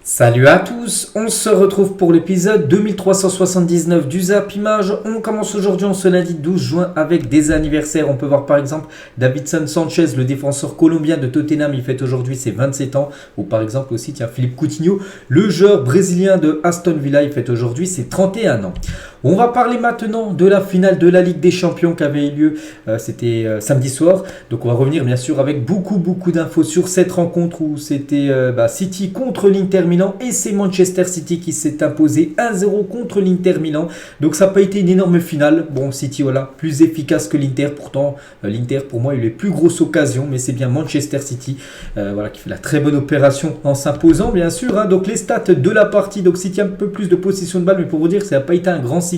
Salut à tous, on se retrouve pour l'épisode 2379 du Zap Image. On commence aujourd'hui en ce lundi 12 juin avec des anniversaires. On peut voir par exemple Davinson Sanchez, le défenseur colombien de Tottenham, il fête aujourd'hui ses 27 ans. Ou par exemple aussi Philippe Coutinho, le joueur brésilien de Aston Villa, il fête aujourd'hui ses 31 ans. On va parler maintenant de la finale de la Ligue des Champions qui avait eu lieu, c'était samedi soir. Donc on va revenir bien sûr avec beaucoup d'infos sur cette rencontre où c'était City contre l'Inter Milan et c'est Manchester City qui s'est imposé 1-0 contre l'Inter Milan. Donc ça n'a pas été une énorme finale. Bon, City voilà, plus efficace que l'Inter. Pourtant, l'Inter pour moi a eu les plus grosses occasions, mais c'est bien Manchester City qui fait la très bonne opération en s'imposant bien sûr. Donc les stats de la partie, donc City a un peu plus de possession de balle, mais pour vous dire que ça n'a pas été un grand City.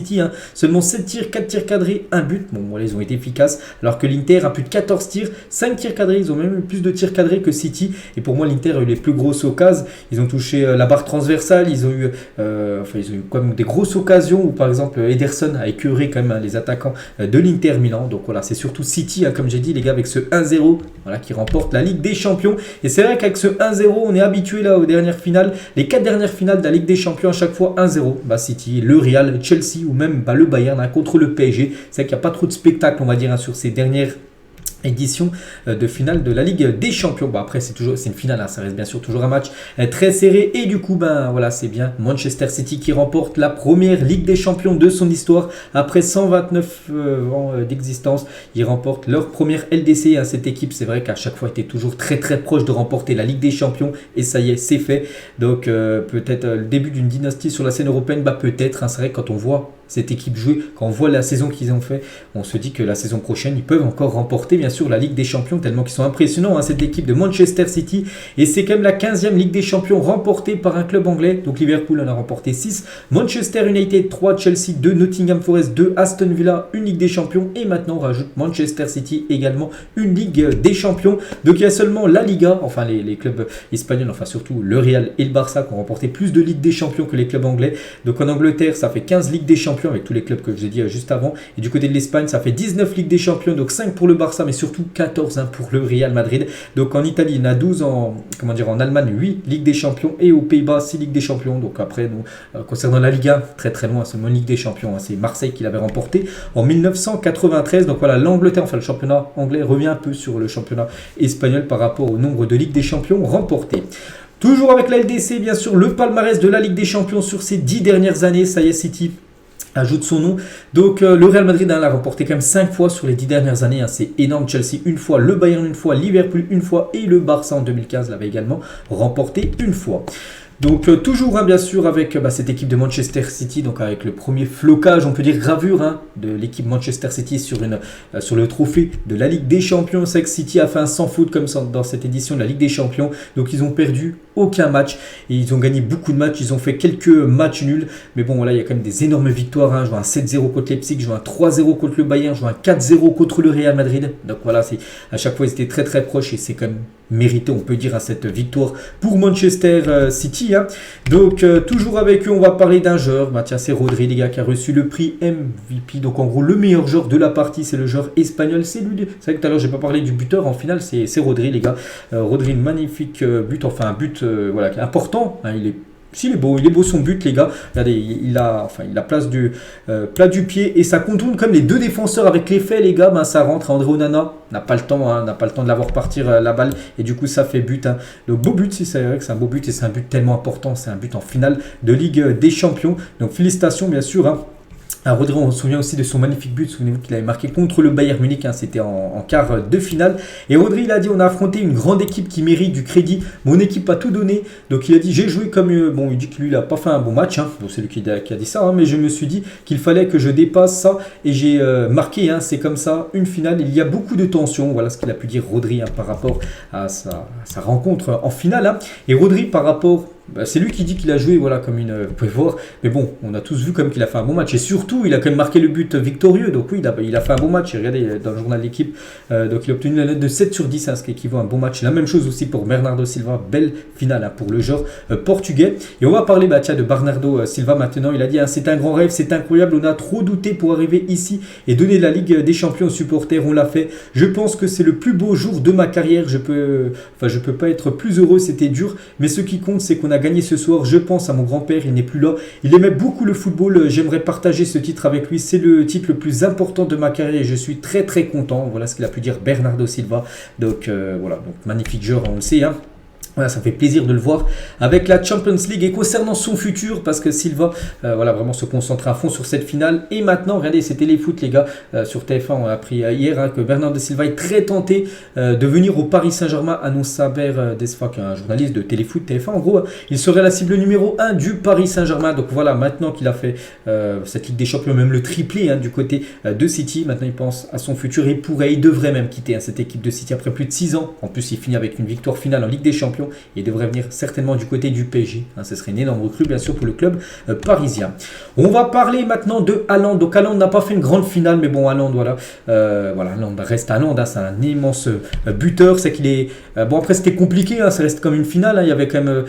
Seulement 7 tirs, 4 tirs cadrés, 1 but. Bon, voilà, ils ont été efficaces. Alors que l'Inter a plus de 14 tirs, 5 tirs cadrés. Ils ont même eu plus de tirs cadrés que City. Et pour moi, l'Inter a eu les plus grosses occasions. Ils ont touché la barre transversale. Ils ont eu quand même des grosses occasions où, par exemple, Ederson a écœuré quand même les attaquants de l'Inter Milan. Donc voilà, c'est surtout City, comme j'ai dit, les gars, avec ce 1-0 qui remporte la Ligue des Champions. Et c'est vrai qu'avec ce 1-0, on est habitué là aux dernières finales. Les 4 dernières finales de la Ligue des Champions, à chaque fois 1-0. City, le Real, Chelsea ou même le Bayern contre le PSG. C'est vrai qu'il n'y a pas trop de spectacle, on va dire, sur ces dernières édition de finale de la Ligue des Champions. Après c'est une finale, ça reste bien sûr toujours un match très serré et du coup c'est bien Manchester City qui remporte la première Ligue des Champions de son histoire après 129 ans d'existence. Ils remportent leur première LDC. Cette équipe, c'est vrai qu'à chaque fois était toujours très proche de remporter la Ligue des Champions et ça y est, c'est fait. Donc peut-être le début d'une dynastie sur la scène européenne, peut-être. C'est vrai que quand on voit cette équipe jouer, quand on voit la saison qu'ils ont fait, on se dit que la saison prochaine, ils peuvent encore remporter bien sûr la Ligue des Champions, tellement qu'ils sont impressionnants, cette équipe de Manchester City. Et c'est quand même la 15e Ligue des Champions remportée par un club anglais. Donc Liverpool en a remporté 6, Manchester United 3, Chelsea 2, Nottingham Forest 2, Aston Villa une Ligue des Champions. Et maintenant on rajoute Manchester City également une Ligue des Champions. Donc il y a seulement la Liga, les clubs espagnols, surtout le Real et le Barça qui ont remporté plus de Ligue des Champions que les clubs anglais. Donc en Angleterre, ça fait 15 Ligues des Champions avec tous les clubs que je vous ai dit juste avant. Et du côté de l'Espagne, ça fait 19 Ligues des Champions, donc 5 pour le Barça, mais surtout 14 pour le Real Madrid. Donc en Italie, il y en a 12, en Allemagne, 8 Ligues des Champions et aux Pays-Bas, 6 Ligues des Champions. Donc après, concernant la Liga, très loin, seulement Ligue des Champions. C'est Marseille qui l'avait remporté en 1993. Donc voilà, l'Angleterre, le championnat anglais revient un peu sur le championnat espagnol par rapport au nombre de Ligues des Champions remportées. Toujours avec la LDC, bien sûr, le palmarès de la Ligue des Champions sur ces 10 dernières années. Ça y est, City ajoute son nom. Donc le Real Madrid l'a remporté quand même 5 fois sur les 10 dernières années. C'est énorme. Chelsea une fois, le Bayern une fois, Liverpool une fois et le Barça en 2015 l'avait également remporté une fois. Donc toujours bien sûr avec cette équipe de Manchester City, donc avec le premier flocage, on peut dire gravure de l'équipe Manchester City sur le trophée de la Ligue des Champions. C'est que City a fait un sans faute comme ça dans cette édition de la Ligue des Champions. Donc ils ont perdu aucun match et ils ont gagné beaucoup de matchs. Ils ont fait quelques matchs nuls, mais bon voilà, il y a quand même des énormes victoires. Je vois un 7-0 contre Leipzig, je vois un 3-0 contre le Bayern, je vois un 4-0 contre le Real Madrid. Donc voilà, à chaque fois ils étaient très proches et c'est quand même mérité, on peut dire, cette victoire pour Manchester City. Donc toujours avec eux, on va parler d'un joueur. C'est Rodri, les gars, qui a reçu le prix MVP. Donc en gros, le meilleur joueur de la partie, c'est le joueur espagnol. C'est lui. C'est vrai que tout à l'heure, j'ai pas parlé du buteur. En finale, c'est Rodri, les gars. Rodri, magnifique but, un but important. Il est beau son but, les gars. Regardez, il a place du plat du pied et ça contourne comme les deux défenseurs avec l'effet, les gars. Ça rentre. André Onana n'a pas le temps, de l'avoir partir la balle et du coup ça fait but. Le beau but, c'est vrai que c'est un beau but et c'est un but tellement important. C'est un but en finale de Ligue des Champions. Donc félicitations, bien sûr. Rodri, on se souvient aussi de son magnifique but. Souvenez-vous qu'il avait marqué contre le Bayern Munich. C'était en quart de finale. Et Rodri, il a dit, on a affronté une grande équipe qui mérite du crédit. Mon équipe a tout donné. Donc il a dit, j'ai joué comme... il dit que lui, il n'a pas fait un bon match. C'est lui qui a dit ça. Mais je me suis dit qu'il fallait que je dépasse ça. Et j'ai marqué. C'est comme ça, une finale. Il y a beaucoup de tension. Voilà ce qu'il a pu dire Rodri par rapport à sa rencontre en finale. Et Rodri, par rapport... c'est lui qui dit qu'il a joué comme vous pouvez voir, mais bon, on a tous vu comme qu'il a fait un bon match et surtout il a quand même marqué le but victorieux. Donc oui, il a fait un bon match. Et regardez dans le journal d'équipe, donc il a obtenu la note de 7 sur 10, ce qui équivaut à un bon match. La même chose aussi pour Bernardo Silva, belle finale pour le joueur portugais. Et on va parler de Bernardo Silva maintenant. Il a dit, c'est un grand rêve, c'est incroyable, on a trop douté pour arriver ici et donner la Ligue des Champions aux supporters, on l'a fait. Je pense que c'est le plus beau jour de ma carrière. Je peux pas être plus heureux, c'était dur, mais ce qui compte, c'est qu'on a a gagné ce soir. Je pense à mon grand-père, il n'est plus là. Il aimait beaucoup le football. J'aimerais partager ce titre avec lui. C'est le titre le plus important de ma carrière et je suis très très content. Voilà ce qu'il a pu dire Bernardo Silva. Donc voilà, donc magnifique joueur, on le sait, hein. Voilà, ça fait plaisir de le voir avec la Champions League. Et concernant son futur, parce que Silva voilà, vraiment se concentre à fond sur cette finale. Et maintenant, regardez, c'est Téléfoot les gars, sur TF1, on a appris hier que Bernardo Silva est très tenté de venir au Paris Saint-Germain, annonce Saber Desfa, qui est un journaliste de Téléfoot TF1. En gros, il serait la cible numéro 1 du Paris Saint-Germain. Donc voilà, maintenant qu'il a fait cette Ligue des Champions, même le triplé, hein, du côté de City, maintenant il pense à son futur et il devrait même quitter, hein, cette équipe de City après plus de 6 ans. En plus, il finit avec une victoire finale en Ligue des Champions. Il devrait venir certainement du côté du PSG. Hein, ce serait une énorme recrue, bien sûr, pour le club parisien. On va parler maintenant de Haaland. Donc Haaland n'a pas fait une grande finale, mais bon, Haaland, voilà. Haaland reste Haaland. Hein, c'est un immense buteur. C'est qu'il est... bon, après, c'était compliqué. Hein, ça reste comme une finale. Hein, il y avait quand même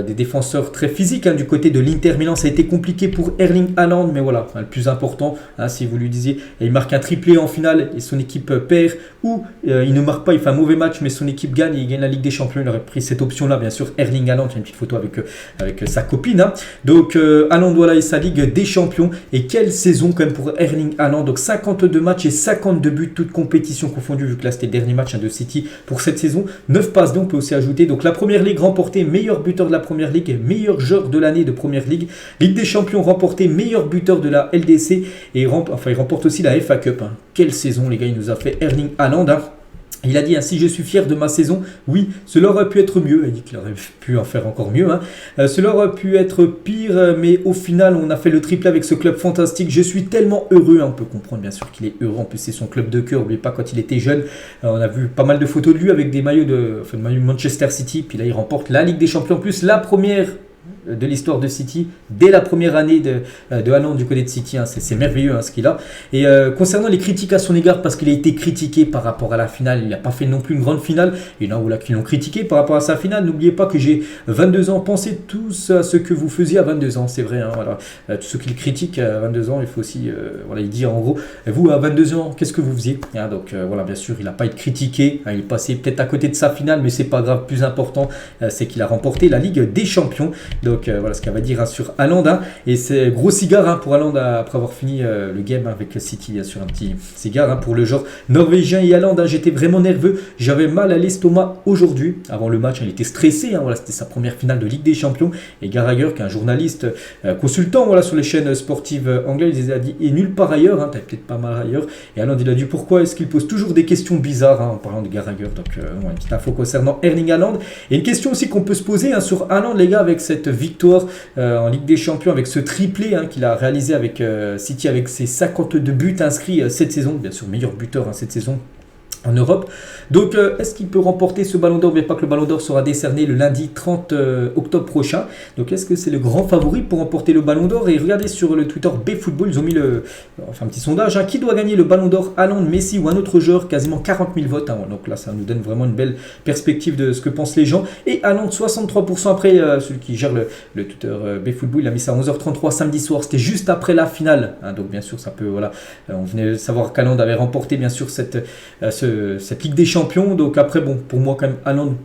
des défenseurs très physiques. Hein, du côté de l'Inter Milan, ça a été compliqué pour Erling Haaland. Mais voilà, hein, le plus important, hein, si vous lui disiez, il marque un triplé en finale et son équipe perd. Ou il ne marque pas, il fait un mauvais match, mais son équipe gagne et il gagne la Ligue des Champions. Il aurait pris cette option-là, bien sûr, Erling Haaland, il y a une petite photo avec sa copine. Hein. Donc, Haaland, voilà, et sa Ligue des Champions. Et quelle saison, quand même, pour Erling Haaland. Donc, 52 matchs et 52 buts, toutes compétitions confondues, vu que là, c'était le dernier match, hein, de City pour cette saison. 9 passes, donc, on peut aussi ajouter. Donc, la Première Ligue remportée, meilleur buteur de la Première Ligue, meilleur joueur de l'année de Première Ligue. Ligue des Champions remportée, meilleur buteur de la LDC. Et il remporte aussi la FA Cup. Hein. Quelle saison, les gars, il nous a fait Erling Haaland. Hein. Il a dit ainsi: je suis fier de ma saison. Oui, cela aurait pu être mieux. Il dit qu'il aurait pu en faire encore mieux. Hein. Cela aurait pu être pire, mais au final, on a fait le triplé avec ce club fantastique. Je suis tellement heureux. Hein. On peut comprendre bien sûr qu'il est heureux. En plus, c'est son club de cœur. N'oubliez pas, quand il était jeune, on a vu pas mal de photos de lui avec des maillots de Manchester City. Puis là, il remporte la Ligue des Champions. En plus, la première de l'histoire de City, dès la première année de Haaland du côté de City, hein, c'est merveilleux, hein, ce qu'il a. Et concernant les critiques à son égard, parce qu'il a été critiqué par rapport à la finale, il n'a pas fait non plus une grande finale, il y en a qui l'ont critiqué par rapport à sa finale. N'oubliez pas que j'ai 22 ans, pensez tous à ce que vous faisiez à 22 ans, c'est vrai, hein, voilà. Tous ceux qui le critiquent à 22 ans, il faut aussi voilà, il dit en gros, vous à 22 ans, qu'est-ce que vous faisiez, hein, donc voilà, bien sûr, il n'a pas été critiqué, hein, il est passé peut-être à côté de sa finale, mais c'est pas grave, plus important, c'est qu'il a remporté la Ligue des Champions. Donc voilà ce qu'elle va dire, hein, sur Haaland. Hein, et c'est gros cigare, hein, pour Haaland après avoir fini le game, hein, avec City, bien sûr, un petit cigare, hein, pour le genre norvégien. Et Haaland, hein, j'étais vraiment nerveux, j'avais mal à l'estomac aujourd'hui. Avant le match, il était stressé, hein, voilà, c'était sa première finale de Ligue des Champions. Et Gallagher, qui est un journaliste consultant, voilà, sur les chaînes sportives anglaises, il a dit: et nulle part ailleurs, hein, t'as peut-être pas mal ailleurs. Et Haaland, il a dit: pourquoi est-ce qu'il pose toujours des questions bizarres, hein, en parlant de Gallagher. Donc une petite info concernant Erling Haaland. Et une question aussi qu'on peut se poser, hein, sur Haaland, les gars, avec cette victoire en Ligue des Champions, avec ce triplé, hein, qu'il a réalisé avec City, avec ses 52 buts inscrits cette saison, bien sûr meilleur buteur, hein, cette saison en Europe. Donc est-ce qu'il peut remporter ce ballon d'or? Mais pas que le ballon d'or sera décerné le lundi 30 octobre prochain. Donc est-ce que c'est le grand favori pour remporter le ballon d'or? Et regardez sur le Twitter BFootball, ils ont mis un petit sondage, hein, qui doit gagner le ballon d'or, Haaland, Messi ou un autre joueur? Quasiment 40 000 votes, hein. Donc là ça nous donne vraiment une belle perspective de ce que pensent les gens. Et Haaland 63%. Après celui qui gère le Twitter BFootball, il a mis ça à 11h33 samedi soir, c'était juste après la finale, hein. Donc bien sûr ça peut, voilà, on venait de savoir qu'Haaland avait remporté bien sûr cette Ligue des Champions. Donc après, bon, pour moi quand même, Haaland,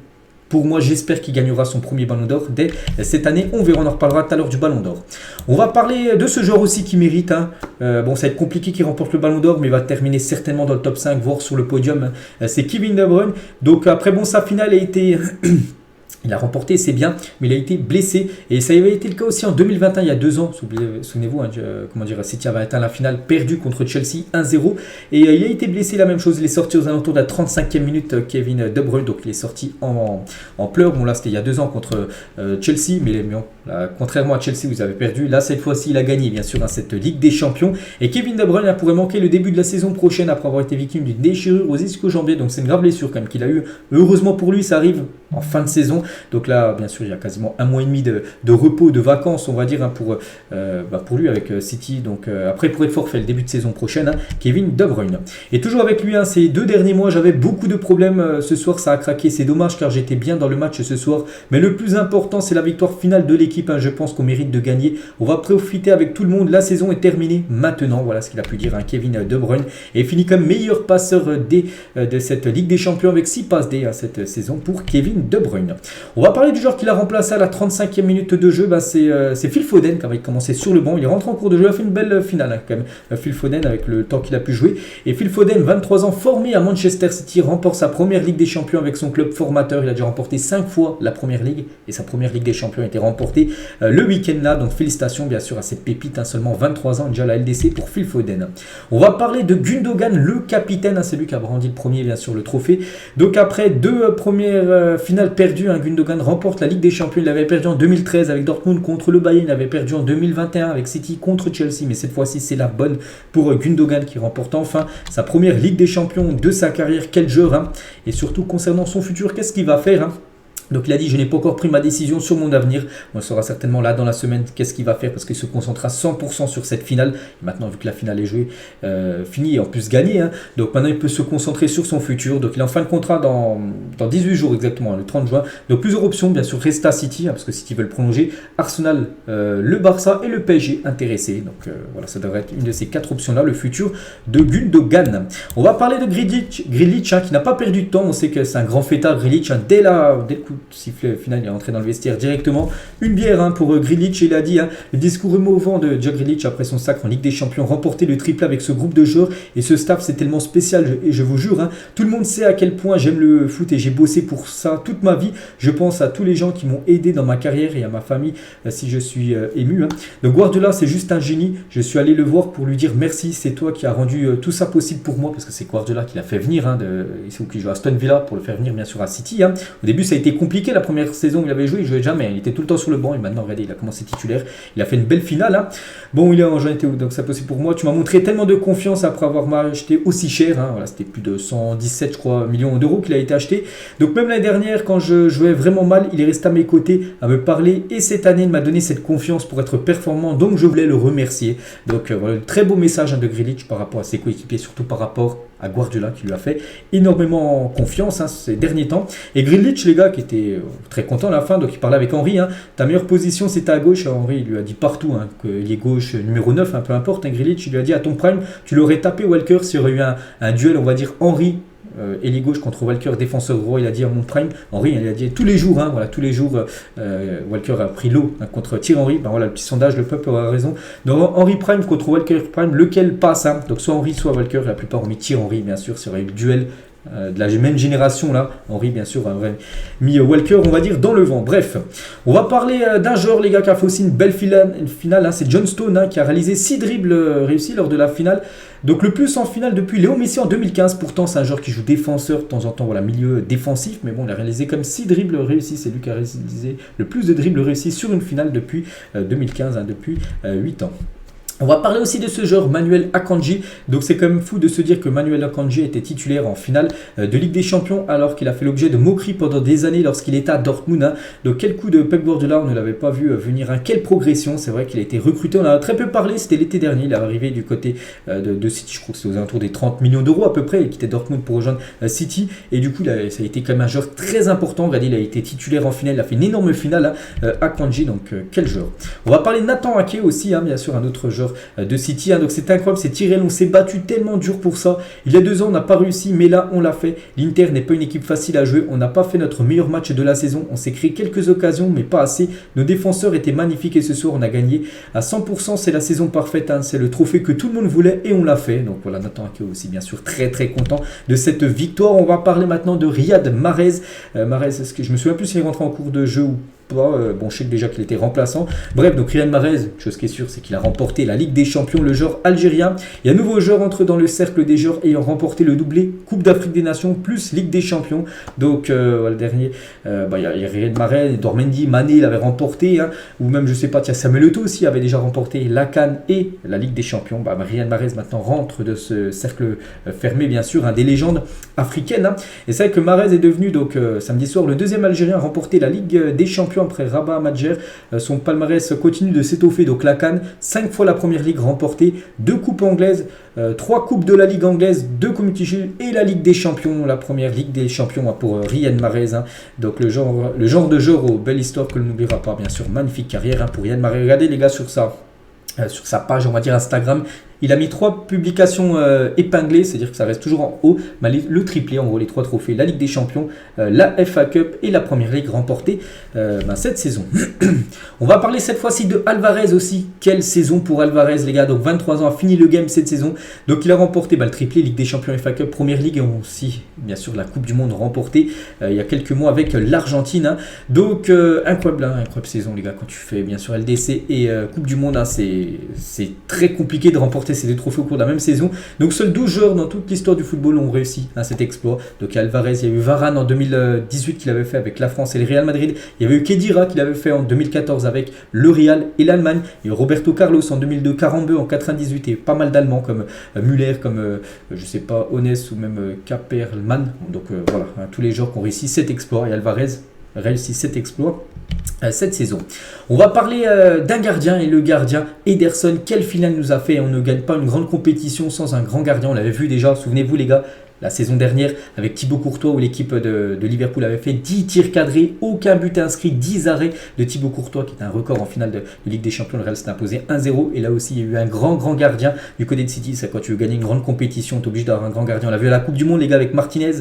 pour moi, j'espère qu'il gagnera son premier ballon d'or dès cette année. On verra, on en reparlera tout à l'heure du ballon d'or. On va parler de ce joueur aussi qui mérite, hein. Bon, ça va être compliqué qu'il remporte le ballon d'or, mais il va terminer certainement dans le top 5, voire sur le podium, hein. C'est Kevin De Bruyne. Donc après, bon, sa finale a été... Il a remporté, c'est bien, mais il a été blessé. Et ça avait été le cas aussi en 2021, il y a 2 ans. Souvenez-vous, hein, City avait atteint la finale, perdu contre Chelsea 1-0. Et il a été blessé, la même chose. Il est sorti aux alentours de la 35e minute, Kevin De Bruyne. Donc il est sorti en pleurs. Bon, là, c'était il y a 2 ans contre Chelsea. Mais bon, là, contrairement à Chelsea, vous avez perdu. Là, cette fois-ci, il a gagné, bien sûr, hein, cette Ligue des Champions. Et Kevin De Bruyne, pourrait manquer le début de la saison prochaine après avoir été victime d'une déchirure aux ischio-jambiers. Donc c'est une grave blessure quand même qu'il a eu. Heureusement pour lui, ça arrive en fin de saison. Donc là, bien sûr, il y a quasiment 1 mois et demi de repos, de vacances, on va dire, hein, pour lui avec City. Donc après, pour être forfait le début de saison prochaine, hein, Kevin De Bruyne. Et toujours avec lui, hein, ces 2 derniers mois, j'avais beaucoup de problèmes. Ce soir, ça a craqué. C'est dommage car j'étais bien dans le match ce soir. Mais le plus important, c'est la victoire finale de l'équipe. l'équipe, je pense qu'on mérite de gagner. On va profiter avec tout le monde. La saison est terminée maintenant. Voilà ce qu'il a pu dire Kevin De Bruyne. Et finit comme meilleur passeur de cette Ligue des Champions avec 6 passes D cette saison pour Kevin De Bruyne. On va parler du joueur qui l'a remplacé à la 35e minute de jeu. C'est Phil Foden qui avait commencé sur le banc. Il est rentré en cours de jeu. Il a fait une belle finale quand même. Phil Foden avec le temps qu'il a pu jouer. Et Phil Foden, 23 ans, formé à Manchester City, remporte sa première Ligue des Champions avec son club formateur. Il a déjà remporté 5 fois la première Ligue. Et sa première Ligue des Champions a été remportée le week-end là. Donc félicitations bien sûr à cette pépite. Seulement 23 ans déjà la LDC pour Phil Foden. On va parler de Gundogan, le capitaine. C'est lui qui a brandi le premier bien sûr le trophée. Donc après 2 premières finales perdues, Gundogan remporte la Ligue des Champions. Il avait perdu en 2013 avec Dortmund contre le Bayern. Il avait perdu en 2021 avec City contre Chelsea. Mais cette fois-ci c'est la bonne pour Gundogan qui remporte enfin sa première Ligue des Champions de sa carrière. Quel joueur Et surtout concernant son futur, qu'est-ce qu'il va faire Donc il a dit, je n'ai pas encore pris ma décision sur mon avenir. On sera certainement là dans la semaine. Qu'est-ce qu'il va faire? Parce qu'il se concentrera 100% sur cette finale. Et maintenant, vu que la finale est jouée, finie et en plus gagnée. Donc maintenant, il peut se concentrer sur son futur. Donc il est en fin de contrat dans 18 jours exactement, le 30 juin. Donc plusieurs options, bien sûr, resta City, parce que City veut le prolonger. Arsenal, le Barça et le PSG intéressés. Donc voilà, ça devrait être une de ces 4 options-là, le futur de Gundogan. On va parler de Grealish qui n'a pas perdu de temps. On sait que c'est un grand fêtard, Grealish, dès le coup sifflet final, il est entré dans le vestiaire directement. Une bière pour Grealish. Il a dit le discours émouvant de Jack Grealish après son sacre en Ligue des Champions, remporter le triple avec ce groupe de joueurs et ce staff, c'est tellement spécial. Et je vous jure, tout le monde sait à quel point j'aime le foot et j'ai bossé pour ça toute ma vie. Je pense à tous les gens qui m'ont aidé dans ma carrière et à ma famille si je suis ému. Donc Guardiola, c'est juste un génie. Je suis allé le voir pour lui dire merci. C'est toi qui as rendu tout ça possible pour moi, parce que c'est Guardiola qui l'a fait venir. Qui joue à Aston Villa pour le faire venir bien sûr à City. Au début, ça a été compliqué la première saison où il avait joué, il jouait jamais, il était tout le temps sur le banc et maintenant regardez, il a commencé titulaire, il a fait une belle finale. Bon, il est en été donc ça possible pour moi. Tu m'as montré tellement de confiance après avoir acheté aussi cher. Voilà, c'était plus de 117 je crois millions d'euros qu'il a été acheté. Donc même l'année dernière quand je jouais vraiment mal, il est resté à mes côtés à me parler et cette année il m'a donné cette confiance pour être performant, donc je voulais le remercier. Donc voilà, très beau message de Grealish par rapport à ses coéquipiers, surtout par rapport à Guardiola qui lui a fait énormément confiance ces derniers temps. Et Grealish, les gars, qui était très content à la fin, donc il parlait avec Henry. Ta meilleure position c'était à gauche. Henry il lui a dit partout qu'il est gauche numéro 9, peu importe. Grealish il lui a dit à ton prime, tu l'aurais tapé Walker s'il y aurait eu un duel, on va dire Henry ailier gauche contre Walker défenseur droit. Il a dit à mon prime, Henry il a dit tous les jours, voilà, tous les jours Walker a pris l'eau contre Thierry Henry. Voilà le petit sondage, le peuple aura raison. Donc Henry prime contre Walker prime, lequel passe donc soit Henry soit Walker. La plupart ont mis Thierry Henry bien sûr, s'il y aurait eu le duel de la même génération là. Henry bien sûr aurait mis Walker on va dire dans le vent. Bref, on va parler d'un joueur les gars qui a fait aussi une belle finale, c'est John Stone qui a réalisé 6 dribbles réussis lors de la finale. Donc le plus en finale depuis Léo Messi en 2015. Pourtant c'est un joueur qui joue défenseur de temps en temps, voilà, milieu défensif, mais bon il a réalisé comme 6 dribbles réussis. C'est lui qui a réalisé le plus de dribbles réussis sur une finale depuis 2015, depuis 8 ans. On va parler aussi de ce joueur Manuel Akanji. Donc c'est quand même fou de se dire que Manuel Akanji était titulaire en finale de Ligue des Champions alors qu'il a fait l'objet de moqueries pendant des années lorsqu'il était à Dortmund. Donc quel coup de Pep Guardiola, on ne l'avait pas vu venir. Quelle progression, c'est vrai qu'il a été recruté, on en a très peu parlé, c'était l'été dernier, il est arrivé du côté de City, je crois que c'était aux alentours des 30 millions d'euros à peu près, il quittait Dortmund pour rejoindre City et du coup ça a été quand même un joueur très important. Regardez, il a été titulaire en finale, il a fait une énorme finale Akanji, donc quel joueur. On va parler de Nathan Ake aussi, bien sûr un autre joueur de City. Donc c'est incroyable, c'est Tyrell, on s'est battu tellement dur pour ça. Il y a 2 ans, on n'a pas réussi, mais là, on l'a fait. L'Inter n'est pas une équipe facile à jouer. On n'a pas fait notre meilleur match de la saison. On s'est créé quelques occasions, mais pas assez. Nos défenseurs étaient magnifiques et ce soir, on a gagné à 100%. C'est la saison parfaite. C'est le trophée que tout le monde voulait et on l'a fait. Donc voilà, Nathan Ake aussi, bien sûr, très très content de cette victoire. On va parler maintenant de Riyad Mahrez. Mahrez, est-ce que je me souviens plus s'il est rentré en cours de jeu ou bon, je sais déjà qu'il était remplaçant. Bref, donc Riyad Mahrez, chose qui est sûre, c'est qu'il a remporté la Ligue des Champions, le joueur algérien. Et un nouveau joueur entre dans le cercle des joueurs ayant remporté le doublé Coupe d'Afrique des Nations plus Ligue des Champions. Donc le dernier, il y a Riyad Mahrez, Dormendi, Mané l'avait remporté, ou même je sais pas, Samuel Eto'o aussi avait déjà remporté la CAN et la Ligue des Champions. Riyad Mahrez maintenant rentre de ce cercle fermé, bien sûr, des légendes africaines. Et c'est vrai que Mahrez est devenu donc samedi soir le 2e Algérien à remporter la Ligue des Champions champion après Rabat Madjer. Son palmarès continue de s'étoffer. Donc la CAN, 5 fois la Première Ligue remportée, 2 coupes anglaises, 3 coupes de la Ligue anglaise, 2 Community Shield et la Ligue des Champions, la première Ligue des Champions pour Riyad Mahrez. Donc le genre de joueur aux belles histoires que l'on n'oubliera pas, bien sûr. Magnifique carrière pour Riyad Mahrez. Regardez les gars sur sa page, on va dire Instagram. Il a mis 3 publications épinglées, c'est-à-dire que ça reste toujours en haut. Le triplé, en gros, les 3 trophées, la Ligue des Champions, la FA Cup et la Première Ligue remportée cette saison. On va parler cette fois-ci de Alvarez aussi. Quelle saison pour Alvarez, les gars. Donc 23 ans, a fini le game cette saison. Donc il a remporté le triplé, Ligue des Champions, FA Cup, Première Ligue et aussi, bien sûr, la Coupe du Monde remportée il y a quelques mois avec l'Argentine. Donc incroyable saison, les gars. Quand tu fais, bien sûr, LDC et Coupe du Monde, c'est très compliqué de remporter ces 2 trophées au cours de la même saison. Donc seuls 12 joueurs dans toute l'histoire du football ont réussi cet exploit. Donc Alvarez, il y a eu Varane en 2018 qu'il avait fait avec la France et le Real Madrid. Il y avait eu Khedira qui l'avait fait en 2014 avec le Real et l'Allemagne. Il y a eu Roberto Carlos en 2002, Karambeu en 98 et pas mal d'Allemands comme Müller, comme je sais pas, Ones ou même Kaperlmann. Donc voilà, tous les joueurs qui ont réussi cet exploit et Alvarez réussit cet exploit cette saison. On va parler d'un gardien et le gardien Ederson. Quelle finale nous a fait. On ne gagne pas une grande compétition sans un grand gardien. On l'avait vu déjà, souvenez-vous les gars, la saison dernière avec Thibaut Courtois où l'équipe de Liverpool avait fait 10 tirs cadrés, aucun but inscrit, 10 arrêts de Thibaut Courtois qui est un record en finale de Ligue des Champions. Le Real s'est imposé 1-0 et là aussi il y a eu un grand gardien du côté de City. C'est quand tu veux gagner une grande compétition, tu es obligé d'avoir un grand gardien. On l'a vu à la Coupe du Monde les gars avec Martinez.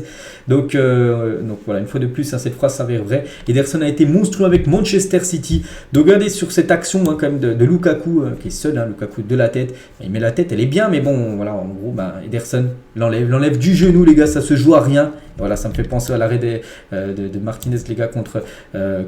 Donc voilà, une fois de plus cette phrase s'avère vraie. Ederson a été monstrueux avec Manchester City. Donc regardez sur cette action quand même de Lukaku qui est seul, Lukaku de la tête. Il met la tête, elle est bien mais bon voilà, en gros Ederson l'enlève du jeu. Nous les gars, ça se joue à rien. Voilà, ça me fait penser à l'arrêt de Martinez les gars contre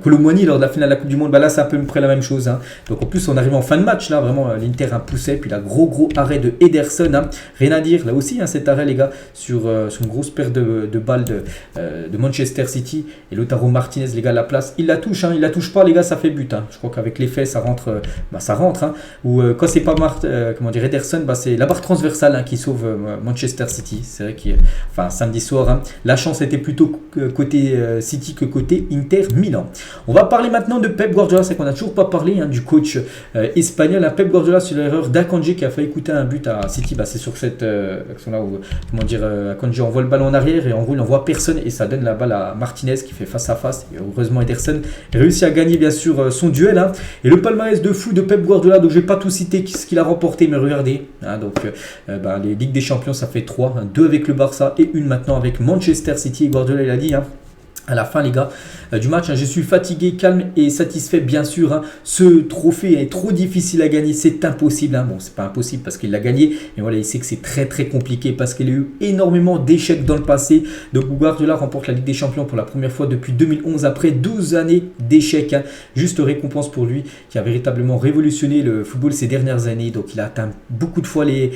Colomboigny lors de la finale de la Coupe du Monde. Là c'est à peu près la même chose. Donc en plus on arrive en fin de match là, vraiment l'Inter poussait, puis la gros arrêt de Ederson. Rien à dire là aussi cet arrêt les gars sur une grosse paire de balles de Manchester City et Lautaro Martinez les gars la place. Il la touche, il la touche pas les gars, ça fait but. Je crois qu'avec l'effet ça rentre. Ou quand c'est pas Ederson, c'est la barre transversale qui sauve Manchester City. C'est vrai samedi soir, la chance était plutôt côté City que côté Inter Milan. On va parler maintenant de Pep Guardiola. C'est qu'on n'a toujours pas parlé du coach espagnol. Pep Guardiola sur l'erreur d'Akanji qui a failli coûter un but à City. C'est sur cette action-là où Akanji envoie le ballon en arrière et en gros il n'envoie personne et ça donne la balle à Martinez qui fait face à face. Et heureusement Ederson réussit à gagner bien sûr son duel. Et le palmarès de fou de Pep Guardiola, donc je ne vais pas tout citer ce qu'il a remporté, mais regardez. Les Ligues des Champions ça fait 3, 2 avec le Barça et une maintenant avec Manchester City. Et Guardiola il a dit à la fin les gars du match, je suis fatigué, calme et satisfait bien sûr. Ce trophée est trop difficile à gagner, c'est impossible. Bon, c'est pas impossible parce qu'il l'a gagné, mais voilà, il sait que c'est très compliqué parce qu'il a eu énormément d'échecs dans le passé. Donc Guardiola remporte la Ligue des Champions pour la première fois depuis 2011 après 12 années d'échecs. Juste récompense pour lui qui a véritablement révolutionné le football ces dernières années. Donc il a atteint beaucoup de fois les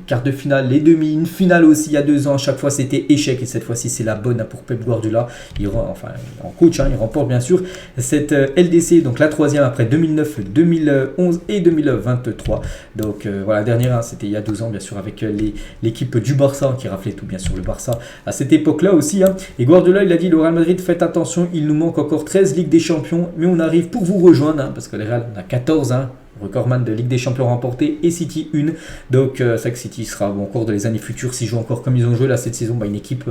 quarts de finale, les demi, une finale aussi il y a 2 ans. À chaque fois c'était échec et cette fois-ci c'est la bonne pour Pep Guardiola. En coach, il remporte bien sûr cette LDC, donc la 3e après 2009, 2011 et 2023. Donc voilà, la dernière c'était il y a 2 ans bien sûr avec l'équipe du Barça qui raflait tout bien sûr le Barça à cette époque-là aussi. Et Guardiola il a dit le Real Madrid faites attention, il nous manque encore 13 Ligues des Champions, mais on arrive pour vous rejoindre parce que le Real on a 14 recordman de Ligue des Champions remportée et City 1. Donc c'est vrai que City sera encore dans les années futures s'ils jouent encore comme ils ont joué là cette saison, une équipe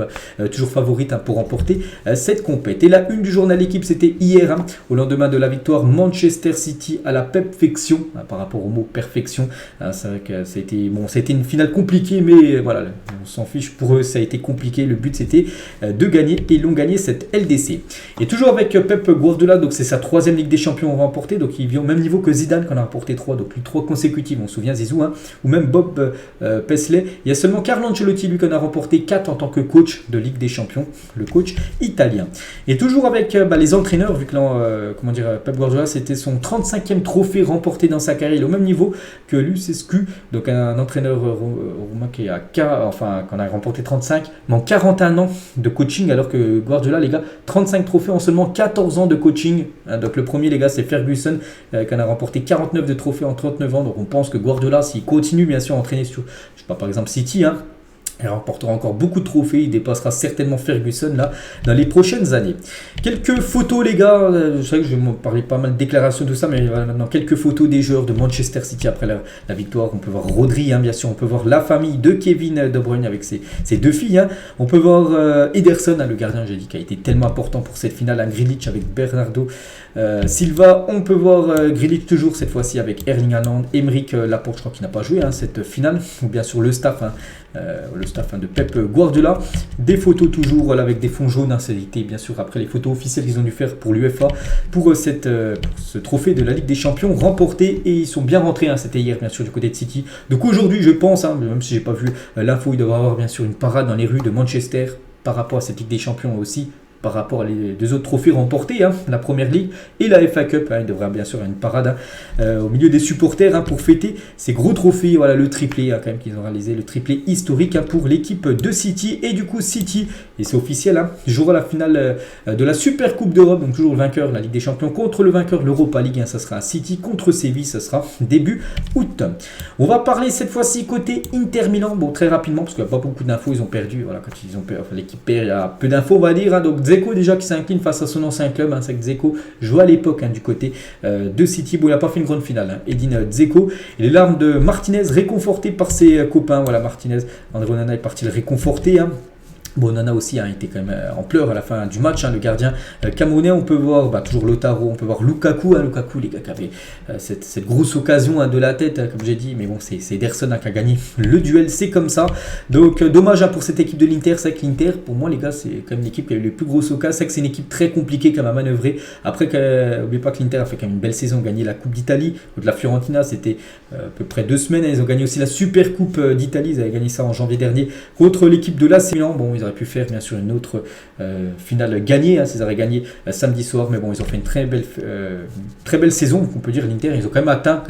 toujours favorite pour remporter cette compète. Et la une du journal L'équipe c'était hier au lendemain de la victoire Manchester City à la perfection par rapport au mot perfection. C'est vrai que c'était une finale compliquée mais voilà, on s'en fiche, pour eux ça a été compliqué, le but c'était de gagner et ils l'ont gagné cette LDC. Et toujours avec Pep Guardiola, donc c'est sa 3e Ligue des Champions remportée, donc il vit au même niveau que Zidane qu'on a remporté 3, donc lui 3 consécutives, on se souvient Zizou, ou même Bob Paisley. Il y a seulement Carlo Ancelotti lui qu'on a remporté 4 en tant que coach de Ligue des Champions, le coach italien. Et toujours avec les entraîneurs, vu que Pep Guardiola c'était son 35e trophée remporté dans sa carrière, il est au même niveau que Lucescu, donc un entraîneur roumain qui qu'on a remporté 35, mais en 41 ans de coaching, alors que Guardiola les gars 35 trophées en seulement 14 ans de coaching. Donc le premier les gars c'est Ferguson qui en a remporté 49 de trophées en 39 ans. Donc on pense que Guardiola s'il continue bien sûr à entraîner sur, je sais pas, par exemple City, Il remportera encore beaucoup de trophées, il dépassera certainement Ferguson là dans les prochaines années. Quelques photos les gars, je sais que je vais me parler pas mal de déclarations de ça, mais voilà maintenant quelques photos des joueurs de Manchester City après la victoire. On peut voir Rodri, bien sûr, on peut voir la famille de Kevin De Bruyne avec ses deux filles. On peut voir Ederson, le gardien, j'ai dit, qui a été tellement important pour cette finale, Grealish avec Bernardo Silva. On peut voir Grealish toujours cette fois-ci avec Erling Haaland, Aymeric Laporte, je crois qu'il n'a pas joué cette finale, ou bien sûr le staff. Le staff de Pep Guardiola. Des photos toujours avec des fonds jaunes. C'était bien sûr après les photos officielles qu'ils ont dû faire pour l'UEFA pour ce trophée de la Ligue des Champions remporté, et ils sont bien rentrés. C'était hier bien sûr du côté de City. Donc aujourd'hui je pense, même si j'ai pas vu l'info, il devrait y avoir bien sûr une parade dans les rues de Manchester par rapport à cette Ligue des Champions aussi. Par rapport à les deux autres trophées remportés, la Première Ligue et la FA Cup. Il devrait bien sûr avoir une parade au milieu des supporters pour fêter ces gros trophées. Voilà le triplé quand même qu'ils ont réalisé, le triplé historique pour l'équipe de City. Et du coup City, et c'est officiel, jouera la finale de la Super Coupe d'Europe. Donc toujours le vainqueur de la Ligue des Champions contre le vainqueur de l'Europa League. Ça sera City contre Séville, ça sera début août. On va parler cette fois-ci côté Inter Milan. Bon, très rapidement parce qu'il n'y a pas beaucoup d'infos, ils ont perdu. Voilà, quand ils ont perdu, l'équipe perd, il y a peu d'infos on va dire. Donc Dzeko déjà qui s'incline face à son ancien club. C'est que Dzeko jouait à l'époque du côté de City. Bon, il n'a pas fait une grande finale. Edin Dzeko. Et les larmes de Martinez réconfortées par ses copains. Voilà, Martinez, André Onana est parti le réconforter. Bon, Onana aussi était quand même en pleurs à la fin du match, le gardien camerounais. On peut voir toujours Lautaro, on peut voir Lukaku, Lukaku, les gars qui avaient cette grosse occasion de la tête, comme j'ai dit, mais bon, c'est Ederson qui a gagné le duel, c'est comme ça. Donc dommage pour cette équipe de l'Inter. C'est que l'Inter, pour moi les gars, c'est quand même l'équipe qui a eu les plus grosses occasions. C'est que c'est une équipe très compliquée quand même à manœuvrer. Après, n'oubliez pas que l'Inter a fait quand même une belle saison, gagné la Coupe d'Italie contre la Fiorentina, c'était à peu près 2 semaines. Ils ont gagné aussi la Super Coupe d'Italie, ils avaient gagné ça en janvier dernier contre l'équipe de l'AC Milan. Bon, ils auraient pu faire bien sûr une autre finale gagnée, s'ils auraient gagné samedi soir, mais bon, ils ont fait une très belle saison, on peut dire. L'Inter, ils ont quand même atteint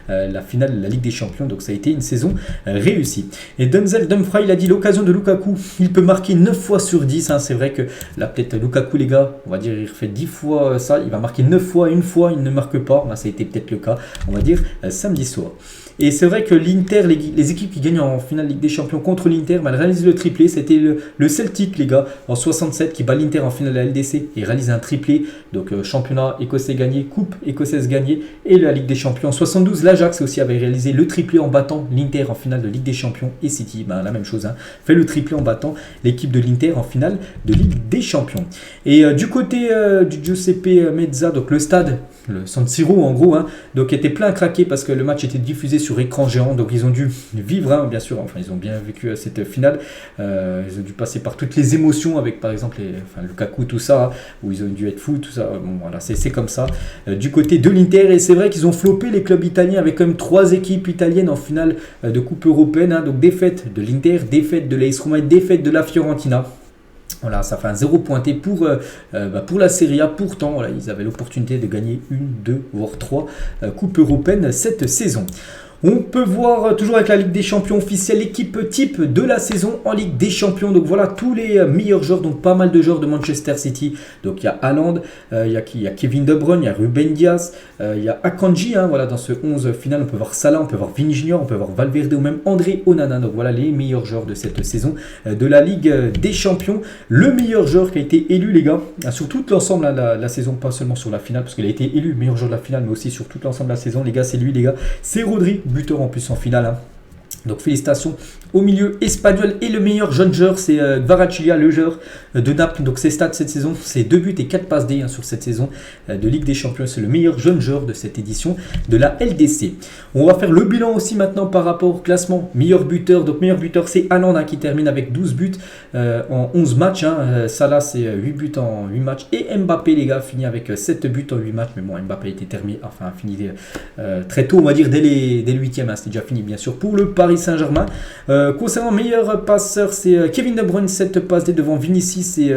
la finale de la Ligue des Champions, donc ça a été une saison réussie. Et Denzel Dumfries, il a dit l'occasion de Lukaku, il peut marquer 9 fois sur 10, c'est vrai que là peut-être Lukaku les gars, on va dire il refait 10 fois ça, il va marquer 9 fois, une fois il ne marque pas, là, ça a été peut-être le cas, on va dire samedi soir. Et c'est vrai que l'Inter, les équipes qui gagnent en finale Ligue des Champions contre l'Inter, elles réalisent le triplé. C'était le Celtic, les gars, en 67, qui bat l'Inter en finale de la LDC et réalise un triplé. Donc championnat écossais gagné, coupe écossaise gagnée et la Ligue des Champions. En 72, l'Ajax aussi avait réalisé le triplé en battant l'Inter en finale de Ligue des Champions. Et City, la même chose, fait le triplé en battant l'équipe de l'Inter en finale de Ligue des Champions. Et du côté du Giuseppe Meazza, donc le stade, le San Siro en gros, donc était plein à craquer parce que le match était diffusé sur écran géant, donc ils ont dû vivre, bien sûr, enfin ils ont bien vécu cette finale, ils ont dû passer par toutes les émotions avec par exemple Lukaku, tout ça, où ils ont dû être fous, tout ça, bon voilà, c'est comme ça, du côté de l'Inter. Et c'est vrai qu'ils ont floppé les clubs italiens avec quand même 3 équipes italiennes en finale de Coupe européenne, donc défaite de l'Inter, défaite de l'AS Roma, défaite de la Fiorentina. Voilà, ça fait un 0 pointé pour la Serie A. Pourtant, voilà, ils avaient l'opportunité de gagner 1, 2, voire 3 coupes européennes cette saison. On peut voir toujours avec la Ligue des Champions officielle l'équipe type de la saison en Ligue des Champions. Donc voilà tous les meilleurs joueurs, donc pas mal de joueurs de Manchester City. Donc il y a Haaland, il y a Kevin De Bruyne, il y a Ruben Dias, il y a Akanji. Voilà, dans ce 11 final, on peut voir Salah, on peut voir Vini Junior, on peut voir Valverde ou même André Onana. Donc voilà les meilleurs joueurs de cette saison de la Ligue des Champions. Le meilleur joueur qui a été élu, les gars, sur tout l'ensemble de la saison, pas seulement sur la finale, parce qu'il a été élu meilleur joueur de la finale, mais aussi sur tout l'ensemble de la saison, les gars, c'est lui, les gars, c'est Rodri, buteur en plus en finale. Donc félicitations au milieu espagnol. Et le meilleur jeune joueur, c'est Kvaratskhelia, le joueur de Naples. Donc ses stats cette saison, c'est 2 buts et 4 passes D sur cette saison de Ligue des Champions. C'est le meilleur jeune joueur de cette édition de la LDC. On va faire le bilan aussi maintenant par rapport au classement. Meilleur buteur, donc meilleur buteur c'est Haaland qui termine avec 12 buts en 11 matchs. Salah c'est 8 buts en 8 matchs. Et Mbappé, les gars, finit avec 7 buts en 8 matchs. Mais bon, Mbappé a été terminé, enfin fini très tôt, on va dire dès le 8e. C'était déjà fini bien sûr pour le Paris Saint-Germain. Concernant meilleur passeur, c'est Kevin De Bruyne, 7 passes D devant Vinicius et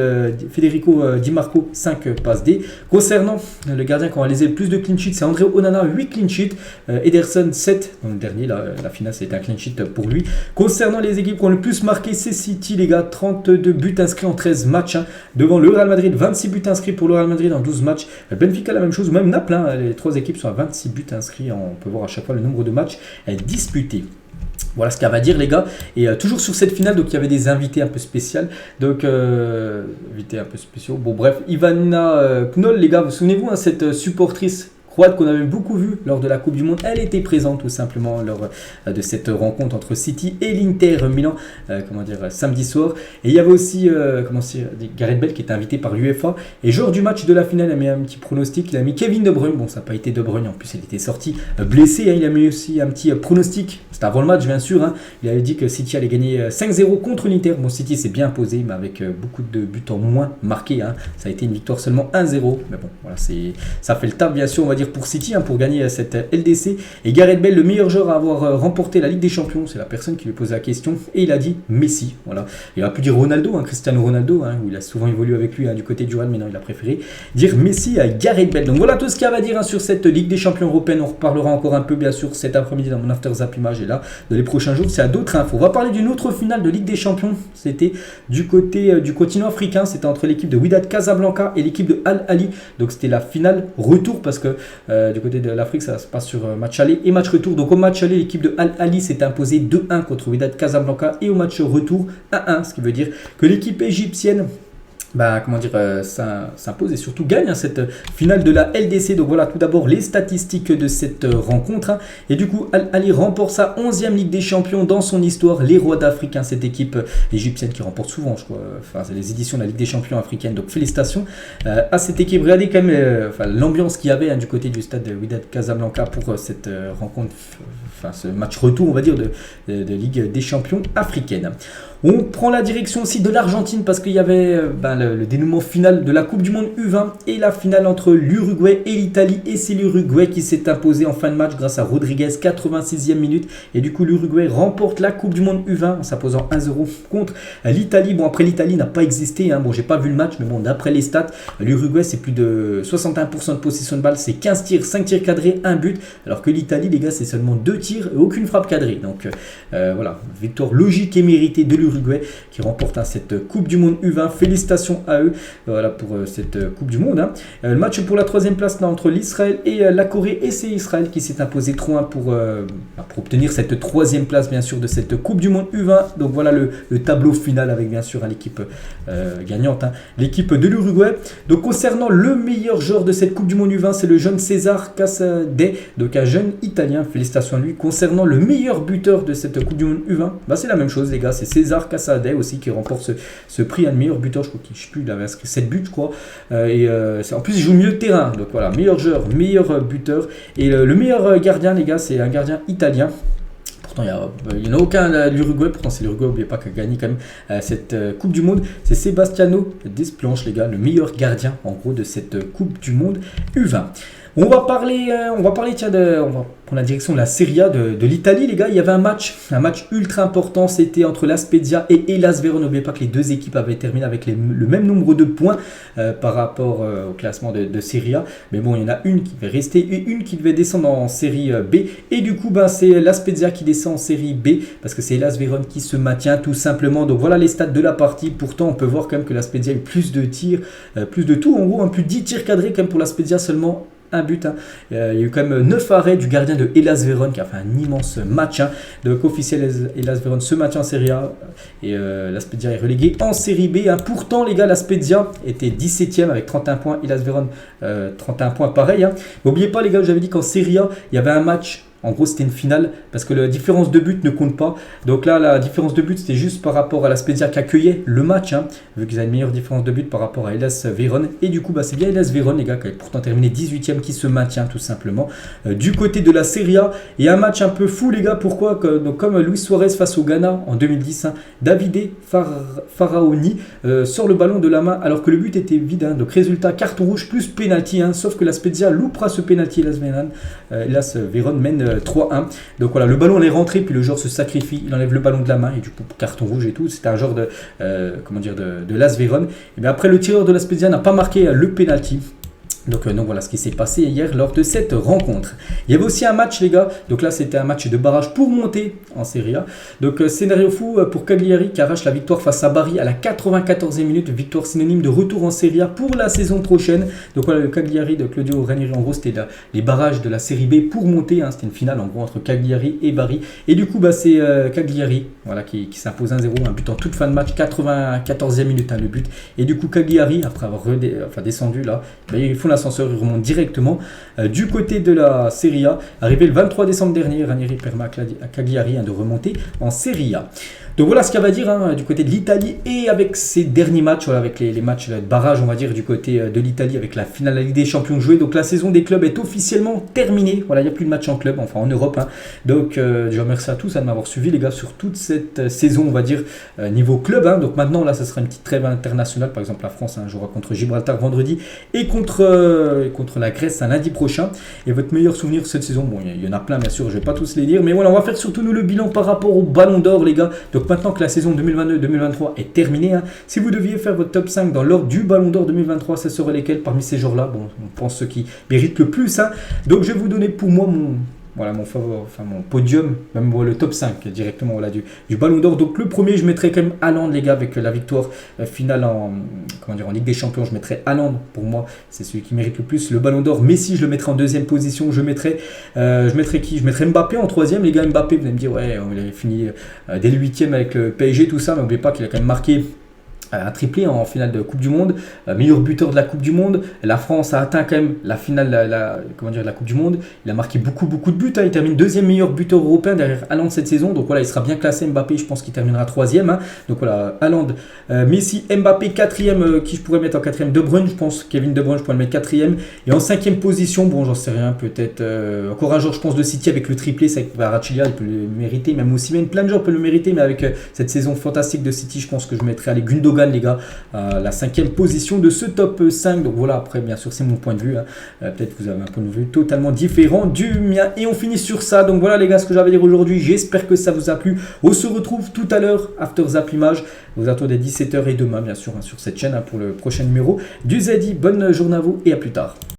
Federico Di Marco, 5 passes D. Concernant le gardien qui a réalisé le plus de clean sheets, c'est André Onana, 8 clean sheets. Ederson, 7. Donc le dernier, la finale, c'était un clean sheet pour lui. Concernant les équipes qui ont le plus marqué, c'est City, les gars, 32 buts inscrits en 13 matchs. Devant le Real Madrid, 26 buts inscrits pour le Real Madrid en 12 matchs. Benfica, la même chose, même Naples, les 3 équipes sont à 26 buts inscrits. On peut voir à chaque fois le nombre de matchs disputés. Voilà ce qu'elle va dire les gars. Et toujours sur cette finale, donc il y avait des invités un peu spéciaux. Donc invités un peu spéciaux. Bon bref, Ivana Knoll les gars, vous souvenez-vous hein, cette supportrice croate qu'on avait beaucoup vu lors de la Coupe du Monde, elle était présente tout simplement lors de cette rencontre entre City et l'Inter Milan, samedi soir. Et il y avait aussi Gareth Bale qui était invité par l'UEFA. Et jour du match de la finale, il a mis un petit pronostic, il a mis Kevin De Bruyne. Bon, ça n'a pas été De Bruyne, en plus il était sorti blessé. Hein. Il a mis aussi un petit pronostic, c'était avant le match bien sûr. Hein. Il avait dit que City allait gagner 5-0 contre l'Inter. Bon, City s'est bien imposé, mais avec beaucoup de buts en moins marqués. Hein. Ça a été une victoire seulement 1-0. Mais bon, voilà, ça fait le taf bien sûr, on va dire pour City pour gagner cette LDC. Et Gareth Bale, le meilleur joueur à avoir remporté la Ligue des Champions, c'est la personne qui lui posait la question et il a dit Messi. Voilà. Il aurait pu dire Ronaldo, hein, Cristiano Ronaldo, hein, où il a souvent évolué avec lui hein, du côté du Real, mais non, il a préféré dire Messi à Gareth Bale. Donc voilà tout ce qu'il y a à dire hein, sur cette Ligue des Champions européenne. On reparlera encore un peu bien sûr cet après-midi dans mon After Zap Image et là dans les prochains jours c'est à d'autres infos. On va parler d'une autre finale de Ligue des Champions. C'était du côté du continent africain. C'était entre l'équipe de Wydad Casablanca et l'équipe de Al Ahly. Donc c'était la finale retour parce que du côté de l'Afrique, ça se passe sur match aller et match retour. Donc au match aller, l'équipe de Al Ahly s'est imposée 2-1 contre Wydad Casablanca et au match retour 1-1, ce qui veut dire que l'équipe égyptienne s'impose et surtout gagne hein, cette finale de la LDC. Donc voilà tout d'abord les statistiques de cette rencontre. Hein. Et du coup, Al Ahly remporte sa 11e Ligue des Champions dans son histoire. Les rois d'Afrique, hein, cette équipe égyptienne qui remporte souvent, je crois, c'est les éditions de la Ligue des Champions africaine. Donc félicitations à cette équipe. Regardez quand même l'ambiance qu'il y avait hein, du côté du stade de Wydad Casablanca pour cette rencontre, ce match retour, on va dire, de Ligue des Champions africaine. On prend la direction aussi de l'Argentine parce qu'il y avait le dénouement final de la Coupe du Monde U20 et la finale entre l'Uruguay et l'Italie. Et c'est l'Uruguay qui s'est imposé en fin de match grâce à Rodriguez, 86e minute. Et du coup, l'Uruguay remporte la Coupe du Monde U20 en s'imposant 1-0 contre l'Italie. Bon, après, l'Italie n'a pas existé. Hein. Bon, j'ai pas vu le match, mais bon, d'après les stats, l'Uruguay, c'est plus de 61% de possession de balle. C'est 15 tirs, 5 tirs cadrés, 1 but. Alors que l'Italie, les gars, c'est seulement 2 tirs et aucune frappe cadrée. Donc voilà, victoire logique et méritée de l'Uruguay qui remporte hein, cette Coupe du Monde U20. Félicitations à eux voilà, pour cette Coupe du Monde. Hein. Le match pour la 3e place là, entre l'Israël et la Corée. Et c'est Israël qui s'est imposé 3-1 pour obtenir cette 3e place bien sûr de cette Coupe du Monde U20. Donc voilà le tableau final avec bien sûr hein, l'équipe gagnante, hein, l'équipe de l'Uruguay. Donc concernant le meilleur joueur de cette Coupe du Monde U20, c'est le jeune César Casadei, donc un jeune Italien. Félicitations à lui. Concernant le meilleur buteur de cette Coupe du Monde U20, c'est la même chose les gars, c'est César Casadei aussi qui remporte ce prix à meilleur buteur. Je crois qu'il, je sais plus, il avait inscrit 7 buts je crois. En plus il joue mieux de terrain. Donc voilà, meilleur joueur, meilleur buteur. Et le meilleur gardien les gars, c'est un gardien italien. Pourtant, il n'y en a aucun à l'Uruguay. Pourtant, c'est l'Uruguay, n'oubliez pas, qui a gagné quand même cette Coupe du Monde. C'est Sebastiano Desplanches, les gars, le meilleur gardien, en gros, de cette Coupe du Monde U20. On va parler prendre la direction de la Serie A de l'Italie, les gars. Il y avait un match ultra important. C'était entre la Spezia et Hellas Vérone. N'oubliez pas que les deux équipes avaient terminé avec le même nombre de points par rapport au classement de Serie A. Mais bon, il y en a une qui devait rester et une qui devait descendre en Série B. Et du coup, c'est la Spezia qui descend en Série B parce que c'est Hellas Vérone qui se maintient tout simplement. Donc voilà les stats de la partie. Pourtant, on peut voir quand même que la Spezia a eu plus de tirs, plus de tout. En gros, plus de 10 tirs cadrés quand même pour la Spezia seulement. Un but, hein. Il y a eu quand même 9 arrêts du gardien de Hellas Vérone qui a fait un immense match. Hein. Donc officiel Hellas Vérone se maintient en Serie A et la Spezia est reléguée en Série B. Hein. Pourtant les gars, la Spezia était 17e avec 31 points, Hellas Vérone 31 points pareil. Hein. N'oubliez pas les gars, j'avais dit qu'en Serie A il y avait un match. En gros, c'était une finale parce que la différence de but ne compte pas. Donc là, la différence de but, c'était juste par rapport à la Spezia qui accueillait le match, hein, vu qu'ils avaient une meilleure différence de but par rapport à Hellas Vérone. Et du coup, c'est bien Hellas Vérone, les gars, qui a pourtant terminé 18e, qui se maintient tout simplement. Du côté de la Serie A, il y a un match un peu fou, les gars. Pourquoi donc, comme Luis Suarez face au Ghana en 2010, hein, Davide Faraoni sort le ballon de la main alors que le but était vide. Hein. Donc résultat, carton rouge plus pénalty. Hein, sauf que la Spezia loupera ce pénalty. Hellas Vérone mène 3-1. Donc voilà, le ballon est rentré, puis le joueur se sacrifie, il enlève le ballon de la main et du coup carton rouge et tout. C'était un genre de Hellas Vérone. Et bien après, le tireur de la Spezia n'a pas marqué le penalty. Donc voilà ce qui s'est passé hier lors de cette rencontre. Il y avait aussi un match les gars, donc là c'était un match de barrage pour monter en Serie A. Donc scénario fou pour Cagliari qui arrache la victoire face à Bari à la 94e minute, victoire synonyme de retour en Serie A pour la saison prochaine. Donc voilà le Cagliari de Claudio Ranieri, en gros c'était les barrages de la Série B pour monter, hein. C'était une finale en gros entre Cagliari et Bari. Et du coup c'est Cagliari voilà, qui s'impose 1-0, un but en toute fin de match, 94e minute le but. Et du coup Cagliari après avoir descendu là, ils font l'ascenseur, il remonte directement du côté de la Serie A. Arrivé le 23 décembre dernier, Ranieri permet à Cagliari de remonter en Serie A. Donc voilà ce qu'il va dire du côté de l'Italie et avec ses derniers matchs, voilà, avec les matchs de barrage on va dire du côté de l'Italie avec la finale de la Ligue des Champions jouée. Donc la saison des clubs est officiellement terminée. Voilà, il n'y a plus de matchs en club, enfin en Europe. Donc je remercie à tous de m'avoir suivi les gars sur toute cette saison on va dire niveau club. Donc maintenant là ça sera une petite trêve internationale. Par exemple la France jouera contre Gibraltar vendredi et contre la Grèce lundi prochain. Et votre meilleur souvenir cette saison, bon il y en a plein bien sûr, je ne vais pas tous les dire. Mais voilà, on va faire surtout nous le bilan par rapport au Ballon d'Or les gars. Donc maintenant que la saison 2022-2023 est terminée, si vous deviez faire votre top 5 dans l'ordre du Ballon d'Or 2023, ce serait lesquels parmi ces joueurs-là? Bon, on pense ceux qui méritent le plus. Donc je vais vous donner pour moi mon favori, enfin mon podium, même le top 5 directement du Ballon d'Or. Donc le premier, je mettrais quand même Haaland les gars, avec la victoire finale en Ligue des Champions. Je mettrais Haaland, pour moi c'est celui qui mérite le plus le Ballon d'Or. Messi je le mettrais en deuxième position. Je mettrais qui? Je mettrais Mbappé en troisième les gars. Mbappé, vous allez me dire ouais il avait fini dès le 8e avec le PSG tout ça, mais n'oubliez pas qu'il a quand même marqué un triplé en finale de Coupe du Monde, meilleur buteur de la Coupe du Monde. La France a atteint quand même la finale de la Coupe du Monde. Il a marqué beaucoup de buts. Il termine deuxième meilleur buteur européen derrière Haaland cette saison. Donc voilà, il sera bien classé. Mbappé, je pense qu'il terminera troisième. Donc voilà, Haaland, Messi, Mbappé, quatrième. Qui je pourrais mettre en quatrième? De Bruyne, je pense. Kevin De Bruyne, je pourrais le mettre quatrième. Et en cinquième position, bon, j'en sais rien. Peut-être encore un joueur, je pense, de City avec le triplé. C'est Kvaratskhelia, il peut le mériter. Même Osimhen, plein de joueurs peuvent le mériter. Mais avec cette saison fantastique de City, je pense que je mettrais Gundogan les gars, la cinquième position de ce top 5. Donc voilà, après bien sûr c'est mon point de vue, peut-être que vous avez un point de vue totalement différent du mien. Et on finit sur ça. Donc voilà les gars ce que j'avais à dire aujourd'hui, j'espère que ça vous a plu. On se retrouve tout à l'heure After Zap Image, aux alentours des 17h et demain bien sûr sur cette chaîne pour le prochain numéro du ZI. Bonne journée à vous et à plus tard.